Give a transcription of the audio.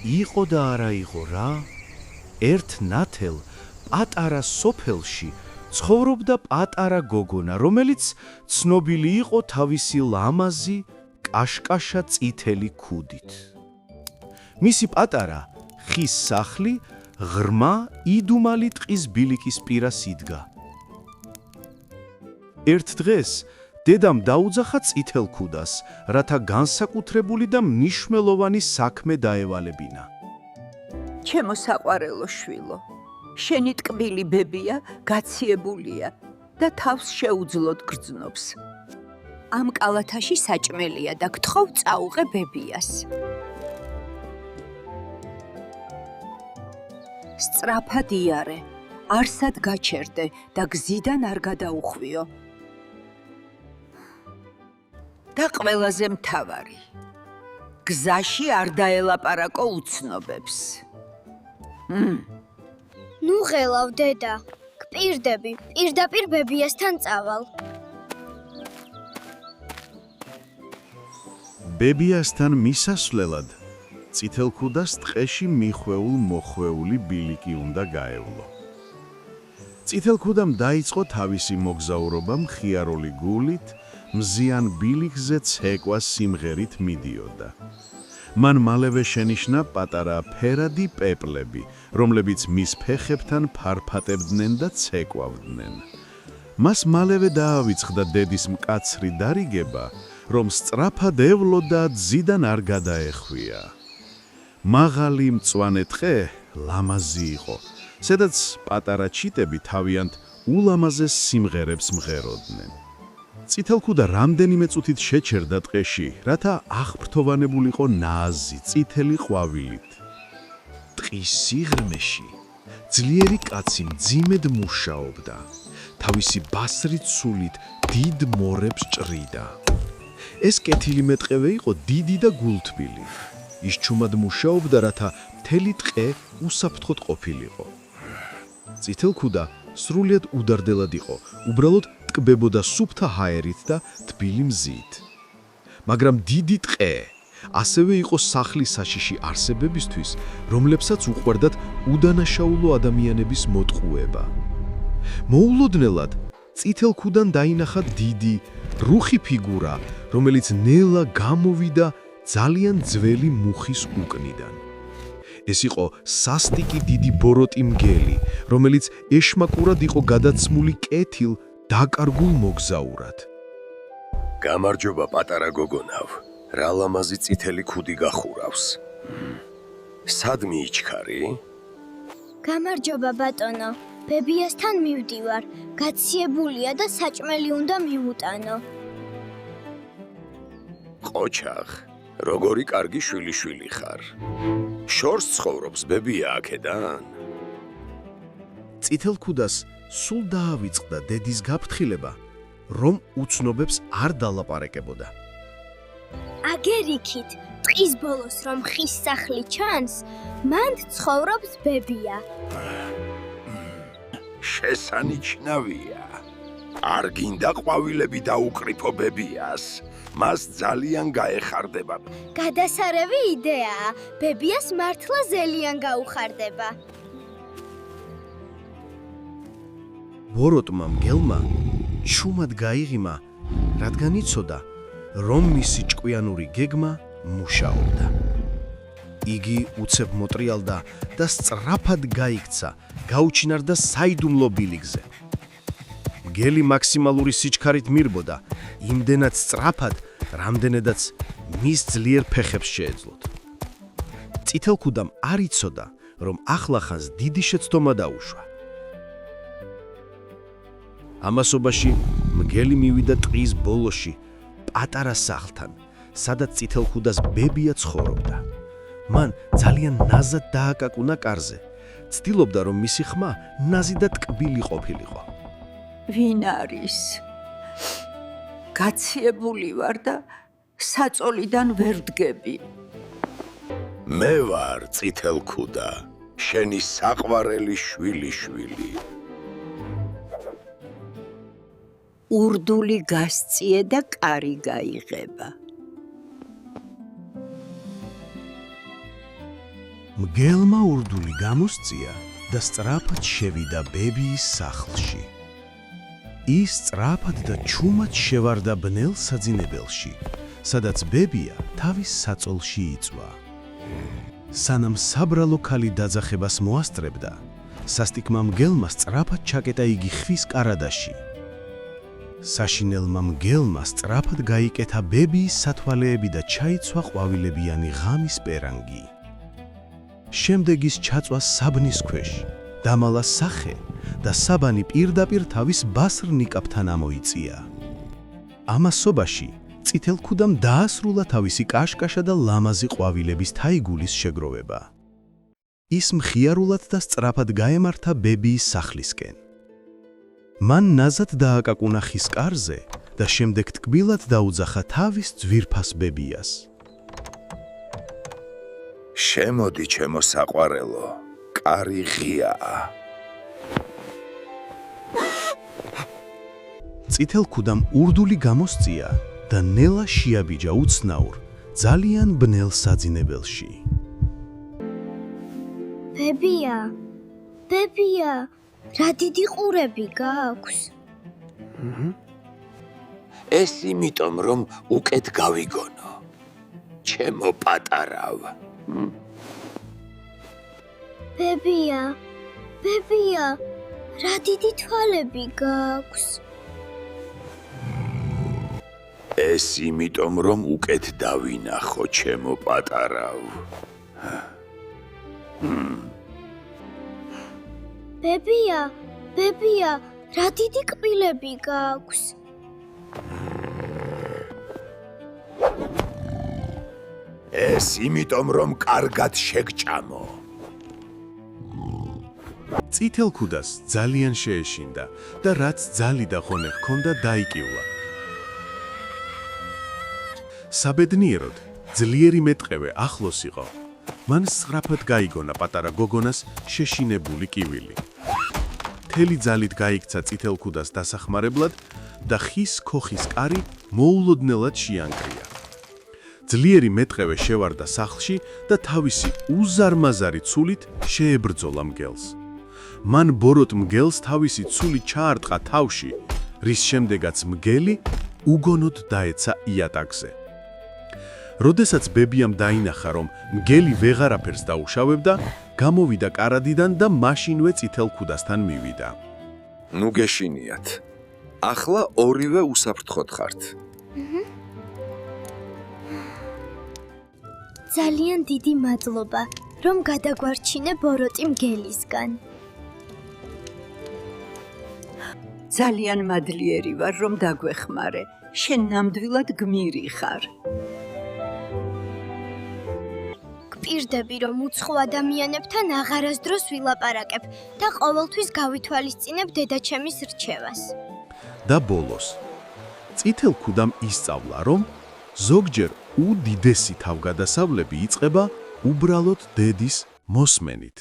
იყო და არა იყო რა? ერთ ნათელ პატარა სოფელში ცხოვრობდა პატარა გოგონა, რომელიც ცნობილი იყო თავისი ლამაზი, კაშკაშა წითელი ქუდით. მისი პატარა ხის სახლი ღრმა იდუმალი ტყის ბილიკის პირას იდგა. ერთ დღეს დედამ დაუძახა წითელ ქუდას, რათა განსაკუთრებული და მნიშვნელოვანი საქმე დაევალებინა. ჩემო საყვარელო შვილო, შენი ტკბილი ბებია გაციებულია და თავს შეუძლოდ გრძნობს. ამ კალათაში საჭმელია და გთხოვ წაუღე ბებიას. სწრაფად იარე, არსად გაჩერდე და გზიდან არ გადაუხვიო. და ყველაზე მთავარი, გზაში არ დაელაპარაკო უცნობებს. ნუ ღელავ დედა, გპირდები, პირდაპირ ბებიასთან წავალ. ბებიასთან მისასვლელად წითელ ქუდას ტყეში მიხვეულ მოხვეული ბილიკი უნდა გაევლო. წითელ ქუდამ დაიწყო თავისი მოგზაურობა მხიარული გულით, მზიან ბილიკზე ცეკვას სიმღერით მიდიოდა. მან მალევე შენიშნა პატარა ფერადი პეპლები, რომლებიც მის ფეხებთან ფარფატებდნენ და ცეკვავდნენ. მას მალევე დაავიწყდა დედის მკაცრი დარიგება, რომ სწრაფად ევლოდა ძიდან არ გადაეხვია. მაღალი მწვანე ტყე ლამაზი იყო, სადაც პატარა ჩიტები თავიანთ ულამაზეს სიმღერებს მღეროდნენ. წითელ ქუდა რამდენიმე წუთით შეჩერდა ტყეში, რათა აღფრთოვანებულიყო ნაზი წითელი ყვავილით. ტყის სიღრმეში ძლიერი კაცი მძიმედ მუშაობდა, თავისი ბასრით სულით დიდ მორებს ჭრიდა. ეს კეთილი მეტყევე იყო დიდი და გულთბილი. ის ჩუმად მუშაობდა, რათა მთელი ტყე უსაფრთხოდ ყოფილიყო. წითელ ქუდა სრულიად უდარდელად იყო, უბრალოდ ტკბებოდა სუფთა ჰაერით და თბილი მზით. მაგრამ დიდი ტყე ასევე იყო სახლის საშიში არსებებისთვის, რომლებსაც უყვარდათ უდანაშაულო ადამიანების მოტყუება. მოულოდნელად წითელ ქუდან დაინახა დიდი, რუხი ფიგურა, რომელიც ნელა გამოვიდა ძალიან ძველი მუხის უკნიდან. ეს იყო სასტიკი დიდი ბოროტი მგელი, რომელიც ეშმაკურად იყო გადაცმული კეთილ დაკარგულ მოგზაურად. გამარჯობა პატარა გოგონავ, რა ლამაზი წითელი ქუდი გახურავს. სად მიიჩქარი? გამარჯობა ბატონო, ბებიასთან მივდივარ, გაციებულია და საჭმელი უნდა მიუტანო. ყოჩაღ, როგორი კარგი შვილი ხარ. შორს ცხოვრობს ბებია აქედან? წითელ ქუდას სულ დაავიწყდა დედის გაფრთხილება, რომ უცნობებს არ დალაპარაკებოდა. აგერ იქით, ტყის ბოლოს რომ ხის სახლი ჩანს, მანდ ცხოვრობს ბებია. შესანიშნავია. არ გინდა ყვავილები დაუკრიფო ბებიას. მას ძალიან გაეხარდება. გადასარევი იდეაა, ბებიას მართლა ზელიან გაუხარდება. ბოროტმა მგელმა ჩუმად გაიღიმა, რადგან იცოდა, რომ მისი ჭკვიანური გეგმა მუშაობდა. იგი უცებ მოტრიალდა და სწრაფად გაიქცა, გაუჩინარდა საიდუმლო ბილიკზე. მგელი მაქსიმალური სიჩქარით მირბოდა, იმდენად სწრაფად, რამდენადაც მის ძლიერ ფეხებს შეეძლოთ. წითელ ქუდამ არ იცოდა, რომ ახლახანს დიდი შეცდომა დაუშვა. ამასობაში მგელი მივიდა ტყის ბოლოში, პატარა სახლთან, სადაც წითელ ქუდას ბებია ცხოვრობდა. მან ძალიან ნაზად დააკაკუნა კარზე. ცდილობდა, რომ მისი ხმა ნაზი და ტკბილი ყოფილიყო. ვინ არის? გაციებული ვარ და საწოლიდან ვერ ვდგები. მე ვარ წითელ ქუდა, შენი საყვარელი შვილი. ურდული გასწიე და კარი გაიღება. მგელმა ურდული გამოსწია და სწრაფად შევიდა ბებიის სახლში. ის სწრაფად და ჩუმად შევარდა ბნელ საძინებელში, სადაც ბებია თავის საწოლში იწვა. სანამ საბრალო ქალი დაძახებას მოასწრებდა, სასტიკმა მგელმა სწრაფად ჩაკეტა იგი ხვის კარადაში. საშინელმა მგელმა სწრაფად გაიკეთა ბებიის სათვალეები და ჩაიცვა ყვავილებიანი ღამის პერანგი. შემდეგ ის ჩაწვა საბნის ქვეშ, დამალა სახე და საბანი პირდაპირ თავის ბასრ ნიკაპთან ამოიწია. ამასობაში წითელქუდამ დაასრულა თავისი კაშკაშა და ლამაზი ყვავილების თაიგულის შეგროვება. ის მხიარულად და სწრაფად გაემართა ბებიის სახლისკენ. მან ნაზად დააკაკუნა ხის კარზე და შემდეგ ტკბილად დაუძახა თავის ძვირფას ბებიას. შემოდი, ჩემო საყვარელო, კარი ღიაა. წითელქუდამ ურდული გამოსწია და ნელა შეაბიჯა უცნაურ, ძალიან ბნელ საძინებელში. ბებია, ბებია, რა დიდი ყურები გაქვს? ეს იმიტომ, რომ უკეთ გავიგონო. ჩემო პატარავ. ბებია, ბებია, რა დიდი თვალები გაქვს? ეს იმიტომ, რომ უკეთ დავინახო, ჩემო პატარავ. ბებია, ბებია, რა დიდი კბილები გაქვს? ეს იმიტომ, რომ კარგად შეგჭამო. წითელქუდას ძალიან შეეშინდა და რაც ძალი და ღონე ჰქონდა დაიკივლა. საბედნიეროდ, ძლიერი მეტყევე ახლოს იყო. მან სწრაფად გაიგონა პატარა გოგონას შეშინებული კივილი. მთელი ძალით გაიქცა წითელქუდას დასახმარებლად და ხის ქოხის კარი მოულოდნელად შეანგრია. ძლიერი მეტყევე შევარდა სახლში და თავისი უზარმაზარი ცულით შეებრძოლა მგელს. მან ბოროტ მგელს თავისი ცული ჩაარტყა თავში, რის შემდეგაც მგელი უგონოდ დაეცა იატაკზე. როდესაც ბებიამ დაინახა, რომ მგელი ვეღარაფერს დაუშავებდა, გამოვიდა კარადიდან და მაშინვე წითელქუდასთან მივიდა. ნუ გეშინიათ. ახლა ორივე უსაფრთხოდ ხართ. ძალიან დიდი მადლობა, რომ გადაგვარჩინე ბოროტი მგელისგან. ძალიან მადლიერი ვარ, რომ დაგვეხმარე. შენ ნამდვილად გმირი ხარ. გპირდები, რომ უცხო ადამიანებთან აღარასდროს ვილაპარაკებ და ყოველთვის გავითვალისწინებ დედაჩემის რჩევას. და ბოლოს, წითელქუდამ ისწავლა, რომ ზოგჯერ უდიდესი თავგადასავლები იწყება უბრალოდ დედის მოსმენით.